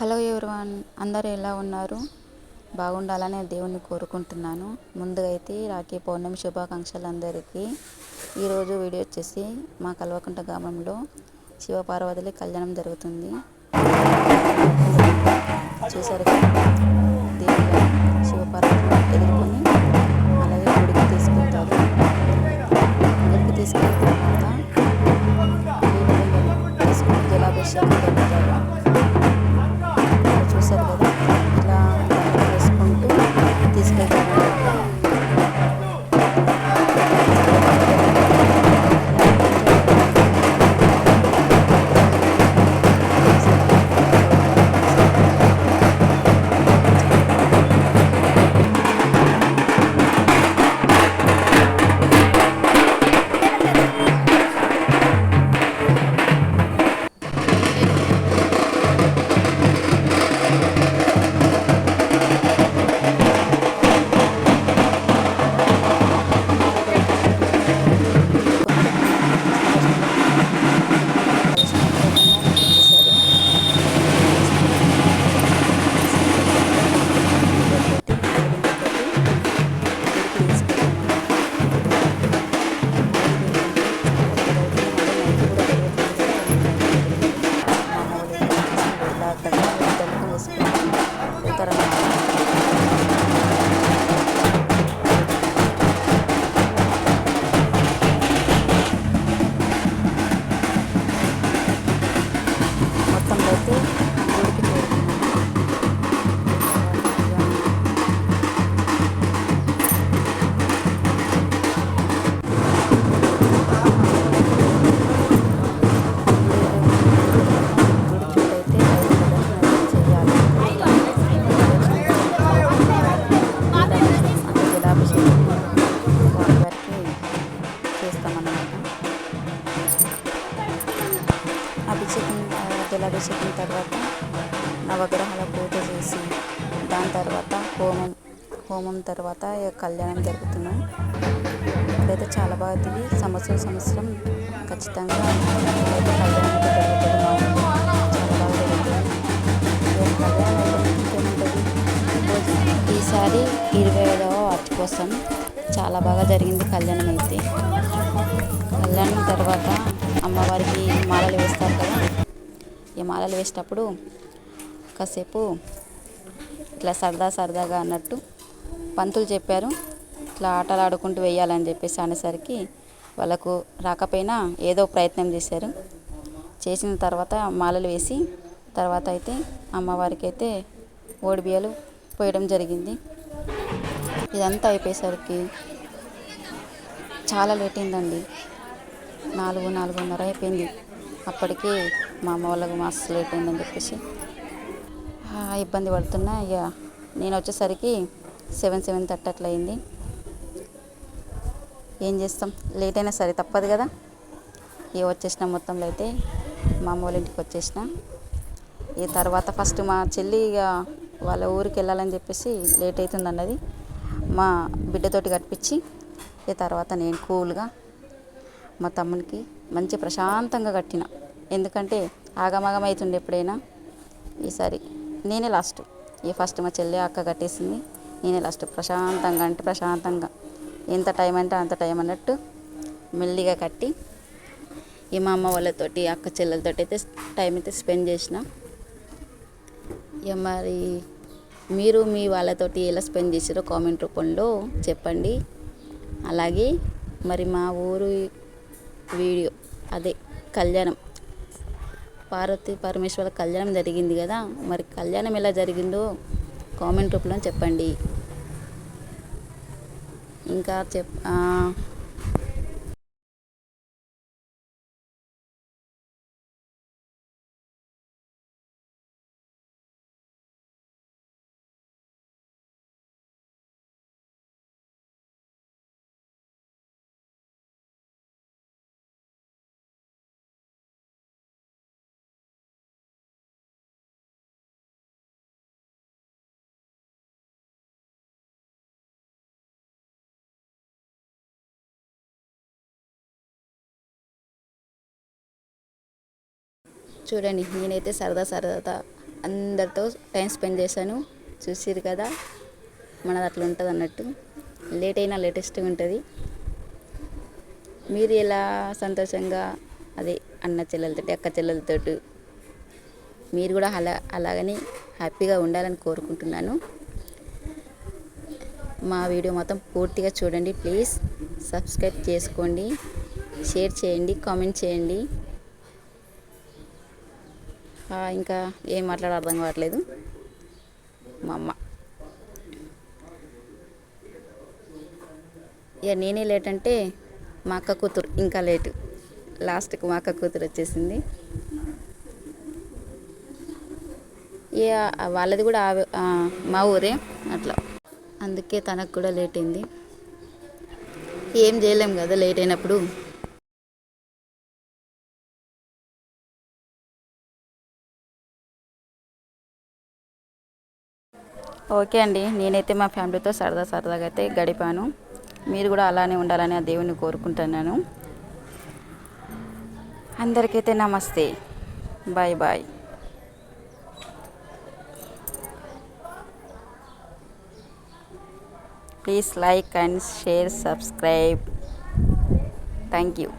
Hello everyone, అందరూ ఎలా ఉన్నారు? బాగుండాలని దేవుణ్ణి కోరుకుంటున్నాను. ముందుగా అయితే రాఖీ పౌర్ణమి శుభాకాంక్షలు అందరికీ. ఈరోజు వీడియో వచ్చేసి మా కల్వకుంట గ్రామంలో శివపార్వతుల కళ్యాణం జరుగుతుంది. చూసారు కదా, దేవుళ్ళ శివపార్వతులు ఎదుర్కొని అలాగే గుడికి తీసుకెళ్తారు. గుడికి తీసుకెళ్ళిన తర్వాత తీసుకుని జలాభిషేకం జరుగుతారు. చూసారు కదా, ఇలా వేసుకుంటూ తీసుకెళ్తారు. జలాభిషేకం తర్వాత నవగ్రహాల పూజ చేసి దాని తర్వాత హోమం తర్వాత కళ్యాణం జరుగుతున్నాం. ఇప్పుడైతే చాలా బాగా తిరిగి సంవత్సరం ఖచ్చితంగా కళ్యాణం అయితే జరుగుతుంది. చాలా బాగా జరుగుతుంది. కళ్యాణం అయితే ఇంకేముంటుంది. ఈసారి 25వ వార్షికోత్సవం చాలా బాగా జరిగింది. కళ్యాణం అయితే కళ్యాణం తర్వాత అమ్మవారికి మాలలు వేస్తారు కదా. ఈ మాలలు వేసేటప్పుడు కాసేపు ఇట్లా సరదాగా అన్నట్టు పంతులు చెప్పారు, ఇట్లా ఆటలు ఆడుకుంటూ వేయాలని చెప్పేసి అనేసరికి వాళ్ళకు రాకపోయినా ఏదో ప్రయత్నం చేశారు. చేసిన తర్వాత మాలలు వేసి తర్వాత అయితే అమ్మవారికి అయితే ఓడిబియ్యాలు పోయడం జరిగింది. ఇదంతా అయిపోయేసరికి చాలా లేట్ అయిందండి. 4:30 అయిపోయింది. అప్పటికే మా అమ్మ వాళ్ళకు మస్తు లేట్ అయిందని చెప్పేసి ఇబ్బంది పడుతున్నా. ఇక నేను వచ్చేసరికి 7:30 అట్లా అయింది. ఏం చేస్తాం, లేట్ అయినా సరే తప్పదు కదా. ఇక వచ్చేసిన మొత్తంలో అయితే మా అమ్మ వాళ్ళ ఇంటికి వచ్చేసిన. ఈ తర్వాత ఫస్ట్ మా చెల్లి ఇక వాళ్ళ ఊరికి వెళ్ళాలని చెప్పేసి లేట్ అవుతుంది అన్నది. మా బిడ్డతోటి కట్టించి ఈ తర్వాత నేను కూల్గా మా తమ్మునికి మంచి ప్రశాంతంగా కట్టిన. ఎందుకంటే ఆగమాగం అవుతుండే ఎప్పుడైనా. ఈసారి నేనే లాస్ట్. ఫస్ట్ మా చెల్లి అక్క కట్టేసింది, నేనే లాస్ట్. ప్రశాంతంగా ఎంత టైం అంటే అంత టైం అన్నట్టు మెల్లిగా కట్టి మా అమ్మ వాళ్ళతోటి అక్క చెల్లెలతోటి అయితే టైం అయితే స్పెండ్ చేసిన. ఇక మరి మీరు మీ వాళ్ళతోటి ఎలా స్పెండ్ చేసారో కామెంట్ రూపంలో చెప్పండి. అలాగే మరి మా ఊరు వీడియో అదే కళ్యాణం, పార్వతీ పరమేశ్వర కళ్యాణం జరిగింది కదా. మరి కళ్యాణం ఎలా జరిగిందో కామెంట్ రూపంలో చెప్పండి. ఇంకా చూడండి, నేనైతే సరదా అందరితో టైం స్పెండ్ చేశాను. చూసిరు కదా, మనది అట్లా ఉంటుంది అన్నట్టు. లేట్ అయినా లేటెస్ట్గా ఉంటుంది. మీరు ఎలా సంతోషంగా అదే అన్న చెల్లెలతోటి అక్క చెల్లెలతోటి మీరు కూడా అలాగని హ్యాపీగా ఉండాలని కోరుకుంటున్నాను. మా వీడియో మొత్తం పూర్తిగా చూడండి. ప్లీజ్ సబ్స్క్రైబ్ చేసుకోండి, షేర్ చేయండి, కామెంట్ చేయండి. ఇంకా ఏం మాట్లాడాలో అర్థం కావట్లేదు. మా అమ్మ ఇక నేనే లేట్ అంటే మా అక్క కూతురు ఇంకా లేటు. లాస్ట్కి మా అక్క కూతురు వచ్చేసింది. ఇక వాళ్ళది కూడా మా ఊరే అట్లా, అందుకే తనకు కూడా లేట్ అయింది. ఏం చేయలేం కదా లేట్ అయినప్పుడు. ఓకే అండి, నేనైతే మా ఫ్యామిలీతో సరదాగా అయితే గడిపాను. మీరు కూడా అలానే ఉండాలని ఆ దేవుని కోరుకుంటున్నాను. అందరికైతే నమస్తే, bye bye. Please like and share, subscribe. Thank you.